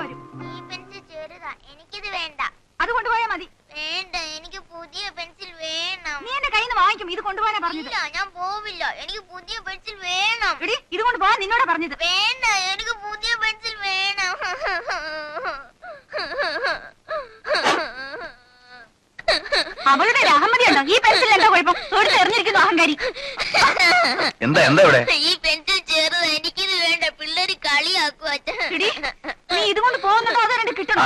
വരും. ഈ പെൻസിൽ ചെറുതാ, എനിക്കിത് വേണ്ട. അത് കൊണ്ടുപോയാ മതി. വേണ്ട, എനിക്ക് പുതിയ പെൻസിൽ വേണം. നീ എന്റെ കയ്യിൽ നിന്ന് വാങ്ങിക്കും. ഇത് കൊണ്ടുപോകാനാ പറഞ്ഞത്. ഇല്ല, ഞാൻ പോവില്ല. എനിക്ക് പുതിയ പെൻസിൽ വേണം. എടി, ഇത് കൊണ്ടുപോകാൻ നിന്നോടാ പറഞ്ഞത്. വേണ്ട, എനിക്ക് പുതിയ പെൻസിൽ വേണം. അവളുടെ അഹമ്മദിയുണ്ടോ? ഈ പെൻസിൽ എന്താ കുഴപ്പം? തൊടുത്ത് എറിഞ്ഞിരിക്കുന്നു അഹങ്കാരി. എന്താ എന്താ ഇവിടെ? ഈ പെൻസിൽ ചെറുതാ, എനിക്കിത് വേണ്ട. പിള്ളേര് കളിയാക്കുക. നീ ഇതുകൊണ്ട് പോകുന്നുണ്ടോ അതോ രണ്ട് കിട്ടണോ?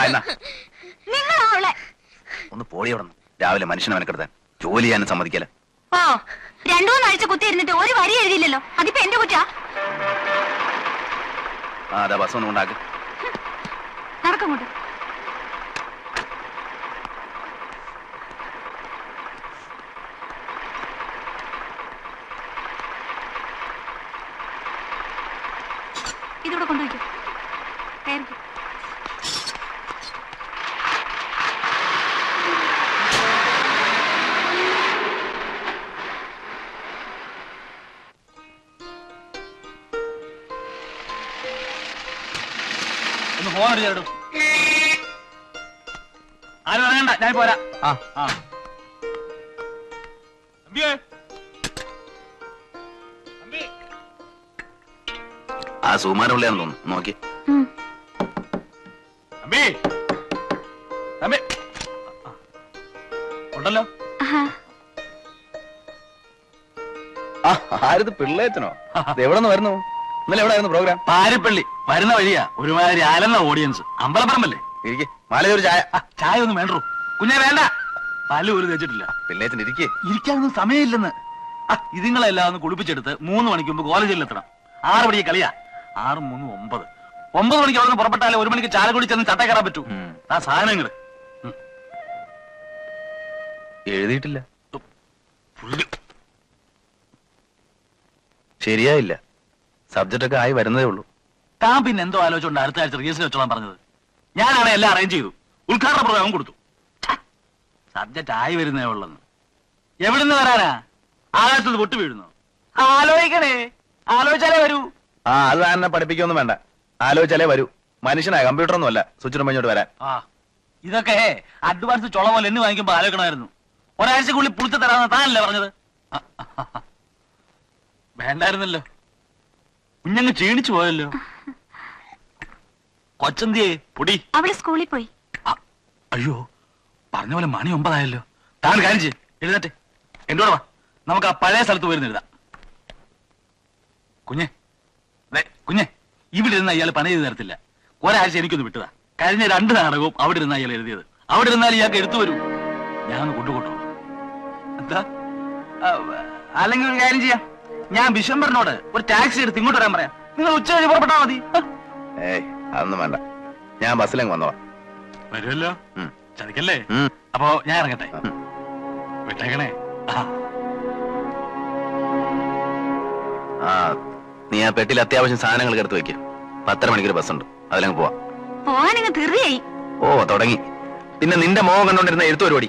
നിങ്ങളാ അവളെ. ഒന്ന് പോടി അവിടെ നിന്ന്. രാവിലെ മനുഷ്യനെ മെനക്കെടുത്താൻ ജോലി ചെയ്യാനും സമ്മതിക്കല. ഓ, 2-3 ആഴ്ച കുത്തിയിരുന്നിട്ട് ഒരു വരി എഴുതിയില്ലല്ലോ. അതിപ്പോ എന്റെ കുറ്റാ. അതാ ബസ് ഒന്നും കൊണ്ടാക്ക്. നടക്കങ്ങോട്ട്. ഇതിവിടെ കൊണ്ടുപോയിക്കോ. കയറിക്കോ. ഫോൺ അടിച്ചു. ആരും അറിയണ്ട, ഞാൻ പോരാ. ആ സുമാരുള്ളയാന്ന് തോന്നുന്നു. നോക്കി ഉണ്ടല്ലോ. ആരത്? പിള്ളേച്ചനോ? എവിടെ നിന്ന് വരുന്നു? ഇന്നലെ എവിടെ ആയിരുന്നു പ്രോഗ്രാം? പാരിപ്പള്ളി. വരുന്ന വഴിയാ. ഒരുമാതിരി അലന്ന ഓഡിയൻസ്. അമ്പലപ്പറമ്പല്ലേ? ഇരിക്കെ. മാലയൊരു ചായ. ചായ ഒന്നും വേണ്ടോ കുഞ്ഞെ? വേണ്ട. പല്ല് ഒരു തേച്ചിട്ടില്ല. പിള്ളേച്ചൻ ഇരിക്കേ. ഇരിക്കാനൊന്നും സമയമില്ലെന്ന്. ഇതുങ്ങളെല്ലാം ഒന്ന് കുളിപ്പിച്ചെടുത്ത് 3 മണിക്ക് മുമ്പ് കോളേജിൽ എത്തണം. 6 മണിക്ക് കളിയാ. 6 3 9. 9 മണിക്ക് അവിടെ നിന്ന് പുറപ്പെട്ടാലേ 1 മണിക്ക് ചാലക്കുടി ചെന്ന് ചട്ട കയറാൻ പറ്റൂ. ആ സാധനങ്ങള് എഴുതിയിട്ടില്ല. ശരിയായില്ല. സബ്ജക്റ്റ് ഒക്കെ ആയി വരുന്നതേ ഉള്ളൂ. താൻ പിന്നെ എന്തോ ആലോചിച്ചുകൊണ്ട് അടുത്ത ആഴ്ച റിഹേഴ്സൽ വെച്ചോളാൻ പറഞ്ഞത്. ഞാനാണ് എല്ലാം അറേഞ്ച് ചെയ്തു. ഉദ്ഘാടന പ്രോഗ്രാം കൊടുത്തു. സബ്ജക്റ്റ് ആയി വരുന്നേ ഉള്ളെന്ന്. എവിടുന്ന് വരാനാ? ആകാശത്ത് പൊട്ടു വീഴുന്നു. ആലോചിക്കണേ. ആലോചിച്ചാലേ വരൂ. അത് തന്നെ പഠിപ്പിക്കൊന്നും വേണ്ട. ആലോചിച്ചാലേ വരൂ. മനുഷ്യനാ, കമ്പ്യൂട്ടറൊന്നും അല്ല സ്വിച്ചിന് മുന്നോട്ട് വരാൻ. ഇതൊക്കെ അഡ്വാൻസ് ചുള പോലെ എന്നെ വാങ്ങിക്കുമ്പോ ആലോചിക്കണമായിരുന്നു. ഒരാഴ്ചക്കുള്ളിൽ പുളിച്ചു തരാമെന്ന് താനല്ലേ പറഞ്ഞത്? വേണ്ടായിരുന്നല്ലോ. കുഞ്ഞങ്ങ് ക്ഷീണിച്ചു പോയല്ലോ. കൊച്ചന്തിയെ പൊടി. അവള് സ്കൂളിൽ പോയി. അയ്യോ, പറഞ്ഞ പോലെ മണി 9 ആയല്ലോ. താൻ കാര്യം ചെയ്യ്, എഴുതട്ടെ. എന്നോട് വാ, നമുക്ക് ആ പഴയ സ്ഥലത്ത് പോയിരുന്ന് എഴുതാം. കുഞ്ഞെ കുഞ്ഞെ, ഇവിടെ ഇരുന്ന് അയാൾ പണി ചെയ്ത് തരത്തില്ല. ഒരാഴ്ച എനിക്കൊന്ന് വിട്ടതാ. കഴിഞ്ഞ 2 നാടകവും അവിടെ ഇരുന്ന അയാൾ എഴുതിയത്. അവിടെ ഇരുന്നാൽ ഇയാൾക്ക് എടുത്തു വരൂ. ഞാനൊന്ന് കൊണ്ടുപോട്ടോ. എന്താ? അല്ലെങ്കിൽ ഒരു കാര്യം ചെയ്യാം. ഞാൻ ബിഷംബറിനോട് ഒരു ടാക്സി എടുത്ത് ഇങ്ങോട്ട് വരാൻ പറയാം. നിങ്ങൾ ഉച്ച കഴിഞ്ഞ് പുറപ്പെട്ടാ മതി. ഏയ്, അതൊന്നും വേണ്ട. ഞാൻ ബസ്സിലെങ്ങ് വന്നോളാം. വരുമല്ലോ. ചതിക്കല്ലേ? അപ്പോ ഞാൻ ഇറങ്ങട്ടെ. വിട്ടേക്കണേ. നീ ആ പെട്ടിയിൽ അത്യാവശ്യം സാധനങ്ങൾ എടുത്ത് വെക്കും. 10:30 മണിക്കൊരു ബസ്സുണ്ട്, അതിലങ്ങ് പോവാ. ഓ, തുടങ്ങി. പിന്നെ നിന്റെ മോഹം കണ്ടോണ്ടിരുന്ന എഴുത്തു പരിപാടി.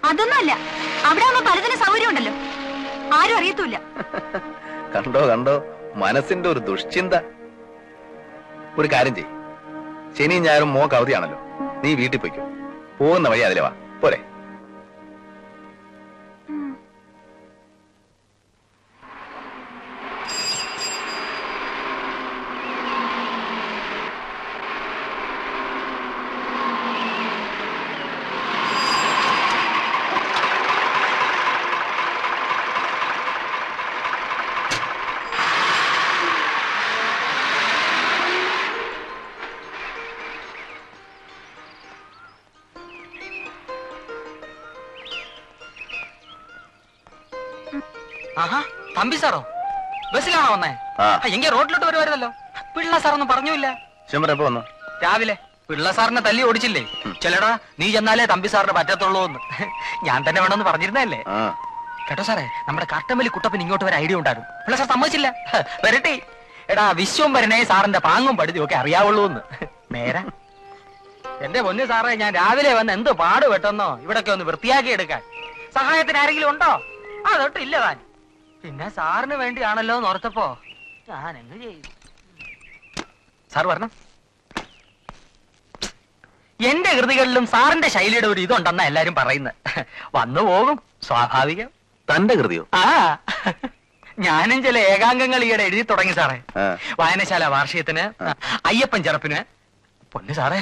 അതൊന്നുമല്ല. അവിടെ ആവുമ്പോ പലതിനും സൗകര്യം ഉണ്ടല്ലോ. ആരും അറിയത്തൂല്ല. കണ്ടോ കണ്ടോ, മനസ്സിന്റെ ഒരു ദുഷ്ചിന്ത. ഒരു കാര്യം ചെയ്യ്, ശനിയും ഞായറും മോക്ക് അവധിയാണല്ലോ. നീ വീട്ടിൽ പോയിക്കോ. പോകുന്ന വഴി അതിലെ വാ, പോരെ? തമ്പി സാറോ? ബസ്സിലാണോ വന്നേ? എങ്കിൽ റോഡിലോട്ട് വരുമായിരുന്നല്ലോ. പിള്ള സാറൊന്നും പറഞ്ഞില്ല. രാവിലെ പിള്ള സാറിനെ തല്ലി ഓടിച്ചില്ലേ? ചെല്ലടാ, നീ ചെന്നാലേ തമ്പി സാറിന് പറ്റത്തുള്ളൂ എന്ന് ഞാൻ തന്നെ വേണമെന്ന് പറഞ്ഞിരുന്നല്ലേ? കേട്ടോ സാറേ, നമ്മുടെ കട്ടമ്പലി കുട്ടപ്പൻ ഇങ്ങോട്ട് വരെ ഐഡിയ ഉണ്ടായിരുന്നു. പിള്ള സാർ സമ്മതിച്ചില്ല. വരട്ടെ. എടാ, വിശ്വംഭരനെ സാറിന്റെ പാങ്ങും പടുതിയും ഒക്കെ അറിയാവുള്ളൂ എന്ന്. നേരെ എന്റെ പൊന്നു സാറേ, ഞാൻ രാവിലെ വന്ന് എന്ത് പാട് പെട്ടെന്നോ ഇവിടൊക്കെ ഒന്ന് വൃത്തിയാക്കി എടുക്കാൻ. സഹായത്തിന് ആരെങ്കിലും ഉണ്ടോ? അതൊട്ടില്ല താൻ. പിന്നെ സാറിന് വേണ്ടിയാണല്ലോ എന്ന് ഓർത്തപ്പോ ഞാൻ എന്ത് ചെയ്യും? സാർ വരണം. എന്റെ കൃതികളിലും സാറിന്റെ ശൈലിയുടെ ഒരു ഇതുണ്ടെന്നാ എല്ലാരും പറയുന്നത്. വന്നു പോകും, സ്വാഭാവികം. തന്റെ കൃതിയോ? ആ, ഞാനും ചില ഏകാംഗങ്ങൾ ഈയിടെ എഴുതി തുടങ്ങി സാറേ. വായനശാല വാർഷികത്തിന്, അയ്യപ്പൻ ചെറുപ്പിന്. പൊന്നു സാറേ,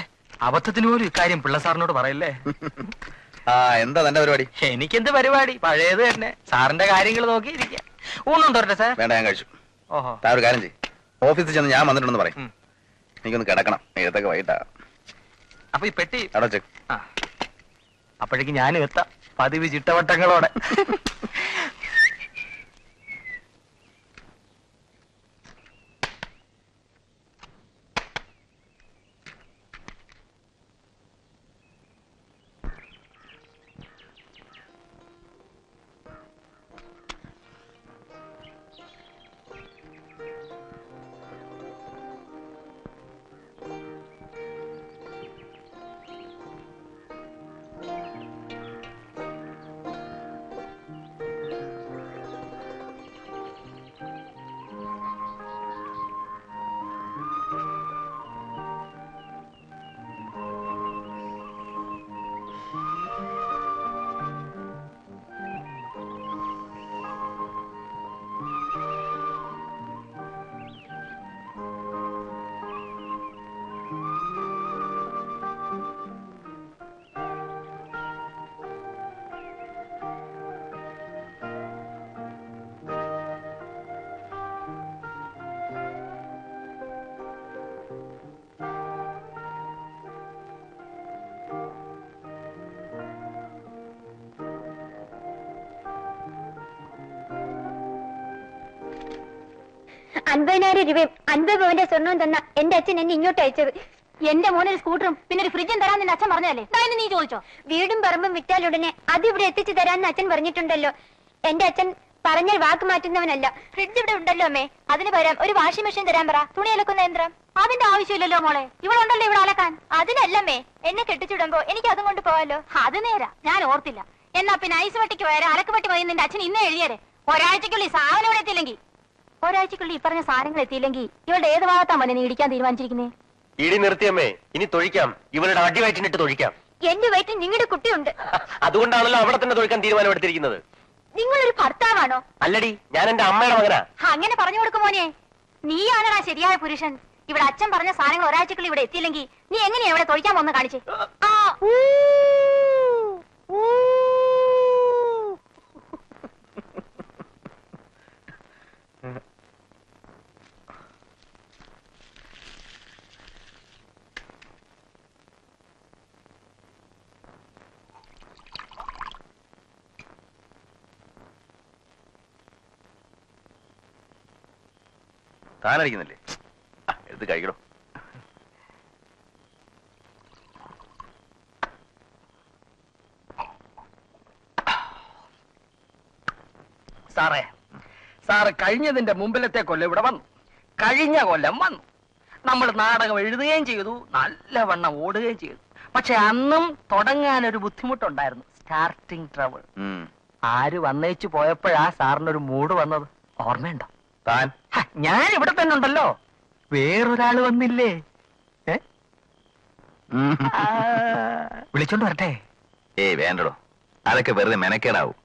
അബദ്ധത്തിന് പോലും ഇക്കാര്യം പിള്ള സാറിനോട് പറയല്ലേ. എന്താ തന്റെ പരിപാടി? എനിക്കെന്ത് പരിപാടി, പഴയത് തന്നെ. സാറിന്റെ കാര്യങ്ങൾ നോക്കിയിരിക്കാം. ഊന്നും തോരട്ടെ സാർ? വേണ്ട, ഞാൻ കഴിച്ചു. ഓഹോ, താ ഒരു കാര്യം ചെയ്യും, ഓഫീസിൽ ചെന്ന് ഞാൻ വന്നിട്ടുണ്ടെന്ന് പറയും. എനിക്കൊന്ന് കിടക്കണം, ഏതൊക്കെ വൈകിട്ടാ. അപ്പൊ ഈ പെട്ടി അവിടെ ചെക്ക്. അപ്പോഴേക്ക് ഞാനും എത്താം, പതിവ് ചിട്ടവട്ടങ്ങളോടെ. $50,000 രൂപയും 50 പവന്റെ സ്വർണവും തന്ന എന്റെ അച്ഛൻ എന്നെ ഇങ്ങോട്ട് അയച്ചത്. എന്റെ മോനൊരു സ്കൂട്ടറും പിന്നെ ഒരു ഫ്രിഡ്ജും തരാൻ നിന്റെ അച്ഛൻ പറഞ്ഞല്ലേ? നീ ചോദിച്ചോ? വീടും പറമ്പും വിറ്റാലുടനെ അത് ഇവിടെ എത്തിച്ചു തരാന്ന് അച്ഛൻ പറഞ്ഞിട്ടുണ്ടല്ലോ. എന്റെ അച്ഛൻ പറഞ്ഞാൽ വാക്ക് മാറ്റുന്നവനല്ല. ഫ്രിഡ്ജ് ഇവിടെ ഉണ്ടല്ലോ അമ്മേ, അതിന് പകരം ഒരു വാഷിംഗ് മെഷീൻ തരാൻ പറ. തുണി അലക്കുന്ന യന്ത്രം അതിന്റെ ആവശ്യമില്ലല്ലോ മോളെ, ഇവിടെ ഉണ്ടല്ലോ ഇവിടെ അലക്കാൻ. അതിനല്ലമ്മേ, എന്നെ കെട്ടിച്ചിടുമ്പോ എനിക്ക് അതും കൊണ്ട് പോവാലോ. അത് നേരാ, ഞാൻ ഓർത്തില്ല. എന്നാ പിന്നെ ഐസ് വട്ടിക്ക് പോയാൽ അലക്കുപട്ടി പോയി നിന്റെ അച്ഛൻ ഇന്നേ എഴുതിയാരെ. ഒരാഴ്ചക്കുള്ളിൽ സാധനം ഇവിടെ എത്തിയില്ലെങ്കിൽ, ഒരാഴ്ചക്കുള്ളിൽ ഈ പറഞ്ഞ സാധനങ്ങൾ എത്തിയില്ലെങ്കിൽ ഇവളുടെ ഏത് ഭാഗത്താ മോനെ നീ ഇടിക്കാൻ തീരുമാനിച്ചിരിക്കുന്നേ? ഇടി നിർത്തിയമ്മേ, ഇനി തൊഴിക്കാം. ഇവളുടെ അടിവയറ്റിനിട്ട് തൊഴിക്കാം. എന്റെ വയറ്റിൽ നിങ്ങളുടെ കുട്ടിയുണ്ട്. അതുകൊണ്ടാണല്ലോ അവിടെ തന്നെ തൊഴിക്കാൻ തീരുമാനമെടുത്തിരിക്കുന്നത്. നിങ്ങളൊരു ഭർത്താവാണോ? അല്ലടി, ഞാൻ എന്റെ അമ്മയുടെ മകനാ. അങ്ങനെ പറഞ്ഞു കൊടുക്കും മോനെ. നീയാണടാ ശരിയായ പുരുഷൻ. ഇവിടെ അച്ഛൻ പറഞ്ഞ സാധനങ്ങൾ ഒരാഴ്ചക്കുള്ളിൽ ഇവിടെ എത്തിയില്ലെങ്കിൽ നീ എങ്ങനെയാ ഇവിടെ തൊഴിക്കാൻ പോന്ന് കാണിച്ചേ? താനടിക്കുന്നില്ലേ? എടുത്ത് കഴിക്കണോ? സാറ് കഴിഞ്ഞതിന്റെ മുമ്പിലത്തെ കൊല്ലം ഇവിടെ വന്നു. കഴിഞ്ഞ കൊല്ലം വന്നു. നമ്മൾ നാടകം എഴുതുകയും ചെയ്തു, നല്ലവണ്ണം ഓടുകയും ചെയ്തു. പക്ഷെ അന്നും തുടങ്ങാനൊരു ബുദ്ധിമുട്ടുണ്ടായിരുന്നു, സ്റ്റാർട്ടിങ് ട്രബിൾ. ആര് വന്നേച്ചു പോയപ്പോഴാ സാറിനൊരു മൂഡ് വന്നത് ഓർമ്മയുണ്ടോ? താൻ? ഞാൻ ഇവിടെ തന്നെ ഉണ്ടല്ലോ, വേറൊരാള് വന്നില്ലേ? വിളിച്ചോണ്ട് വരട്ടെ? വേണ്ടടോ, അതൊക്കെ വെറുതെ മെനക്കേടാവും.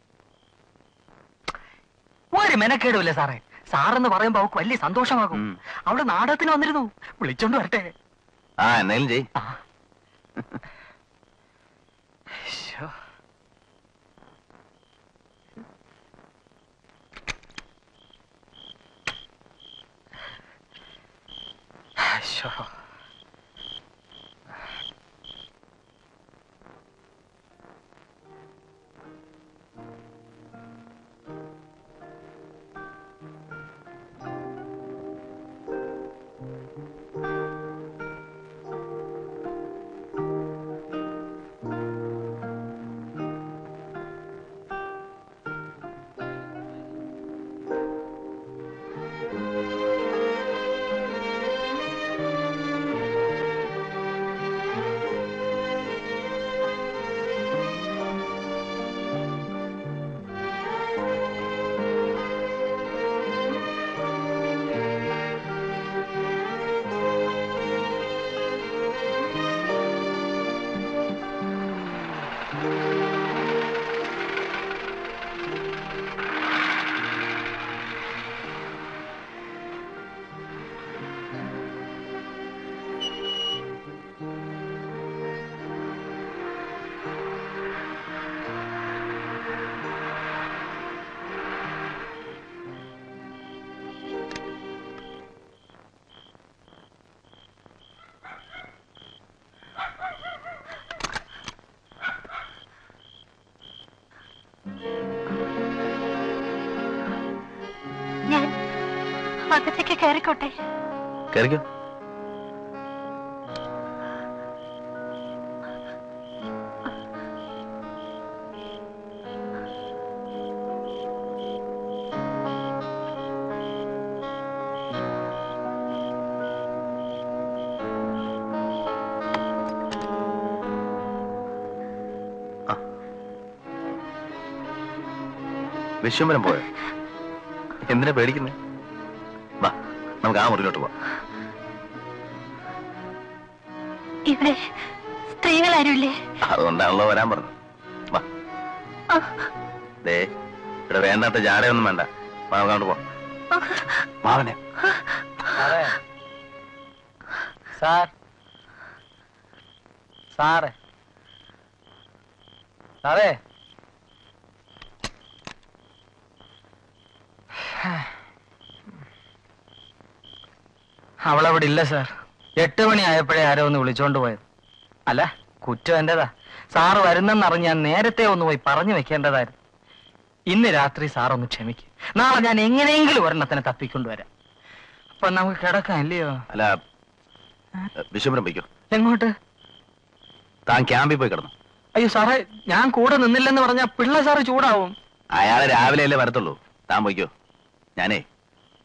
ഒരു മെനക്കേടുമില്ല സാറേ. സാറെന്ന് പറയുമ്പോ അവക്ക് വലിയ സന്തോഷമാകും. അവിടെ നാടകത്തിന് വന്നിരുന്നു, വിളിച്ചോണ്ട് വരട്ടെ? എന്നാലും ചെയ്. അകത്തേക്ക് കയറിക്കോട്ടെ? കേറിക്കോ. വിശ്വംബരം പോയോ? എന്തിനാ പേടിക്കുന്നേ? വാ, നമുക്ക് ആ മുറിയിലോട്ട് പോവാം. ഇവിടെ സ്ത്രീകൾ ആരുമില്ലേ? അതുകൊണ്ടാണല്ലോ വരാൻ പറഞ്ഞു. വാ. ദേ, ഇവിടെ വേണ്ടാത്ത ജാടയൊന്നും വേണ്ട. നമുക്ക് പോവാം. മാവനെ. സാർ സാറേ സാറേ അവളവിടെ ഇല്ല സാർ. 8 മണി ആയപ്പോഴേ ആരോ ഒന്ന് വിളിച്ചോണ്ട് പോയത്. അല്ല, കുറ്റം എന്റേതാ. സാറ് വരുന്നെന്നറിഞ്ഞ് ഞാൻ നേരത്തെ ഒന്ന് പോയി പറഞ്ഞു വെക്കേണ്ടതായിരുന്നു. ഇന്ന് രാത്രി സാറൊന്ന് ക്ഷമിക്കും. നാളെ ഞാൻ എങ്ങനെയെങ്കിലും ഒരെണ്ണത്തിനെ തപ്പിക്കൊണ്ടുവരാം. അപ്പൊ നമുക്ക് കിടക്കാം, ഇല്ലയോ? അല്ല, വിശ്വംബരം പോയിക്കോ. എങ്ങോട്ട്? താൻ ക്യാമ്പിൽ പോയി കിടന്നു. അയ്യോ സാറേ, ഞാൻ കൂടെ നിന്നില്ലെന്ന് പറഞ്ഞാൽ പിള്ള സാറ് ചൂടാവും. അയാളെ രാവിലെ അല്ലേ വരത്തുള്ളൂ. താൻ പോയിക്കോ. ഞാനേ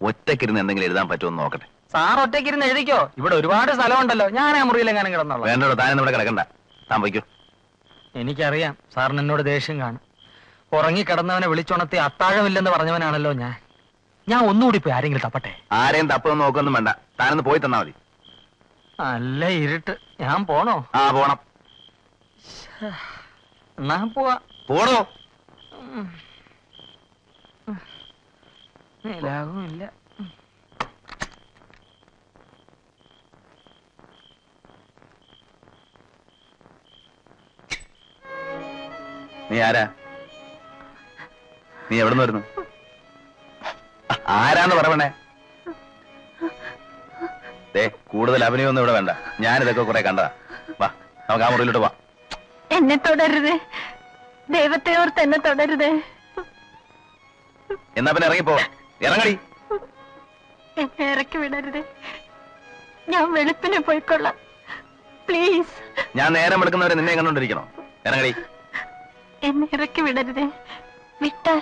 ഒറ്റക്കിരുന്ന് എന്തെങ്കിലും എഴുതാൻ പറ്റുമോ എന്ന് നോക്കട്ടെ. സാർ ഒറ്റയ്ക്കിരുന്ന് എഴുതിക്കോ. ഇവിടെ ഒരുപാട് സ്ഥലമുണ്ടല്ലോ. ഞാൻ ആ മുറിയിലെങ്ങാനും കിടന്നോളാം. വേണ്ടോ, താനൊന്നും ഇവിടെ കിടക്കണ്ട. താൻ പോയിക്കോ. എനിക്കറിയാം സാറിന് എന്നോട് ദേഷ്യം കാണും. ഉറങ്ങിക്കിടന്നവനെ വിളിച്ചുണർത്തി അത്താഴമില്ലെന്ന് പറഞ്ഞവനാണല്ലോ ഞാൻ. ഞാൻ ഒന്നുകൂടി പോയി ആരെങ്കിലും തപ്പട്ടെ. ആരെയും തപ്പൊന്നും നോക്കൊന്നും വേണ്ട. താനൊന്ന് പോയി തന്നാ മതി. നല്ല ഇരുട്ട്. ഞാൻ പോണോ? ആ, പോണം. എന്നാ പോവാ. പോണോ? ലാഭമില്ല. നീ ആരാ? നീ എവിടെ നിന്ന് വരുന്നു? ആരാന്ന് പറയണേ? ദേ, കൂടുതൽ അഭിനയൊന്നും ഇവിടെ വേണ്ട. ഞാനിതൊക്കെ കുറെ കണ്ടതാ. വാ, നമുക്ക് ആ മുറിയിലോട്ട് വാ. എന്നെ തുടരുത്, ദൈവത്തെ ഓർത്ത് എന്നെ തുടരുത്. എന്നാ പിന്നെ ഇറങ്ങിപ്പോ. ഇറങ്ങടി. എന്നെ ഇറക്കി വിടരുത്. ഞാൻ വെളുപ്പിനെ പോയിക്കൊള്ളാം, പ്ലീസ്. ഞാൻ നേരം എടുക്കുന്നവരെ നിന്നെ കണ്ടോണ്ടിരിക്കണോ? ഇറങ്ങടി. എന്നെ ഇറക്കി വിടരുത്. വിട്ടാൽ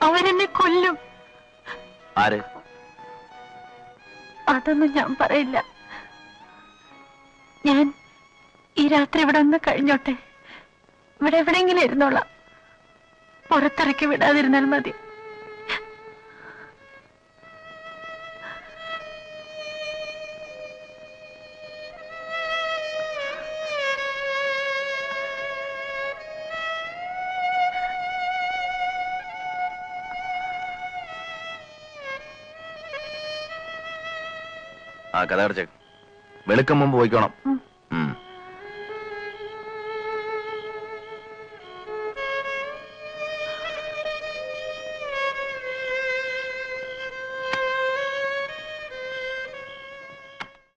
അവരെന്നെ കൊല്ലും. ആര്? അതൊന്നും ഞാൻ പറയില്ല. ഞാൻ ഈ രാത്രി ഇവിടെ ഒന്ന് കഴിഞ്ഞോട്ടെ. ഇവിടെ എവിടെയെങ്കിലും ഇരുന്നോളാം. പുറത്തിറക്കി വിടാതിരുന്നാൽ മതി. ആ, കഥ അടച്ചേക്ക്. വെളുക്കും മുമ്പ് പോയിക്കോണം.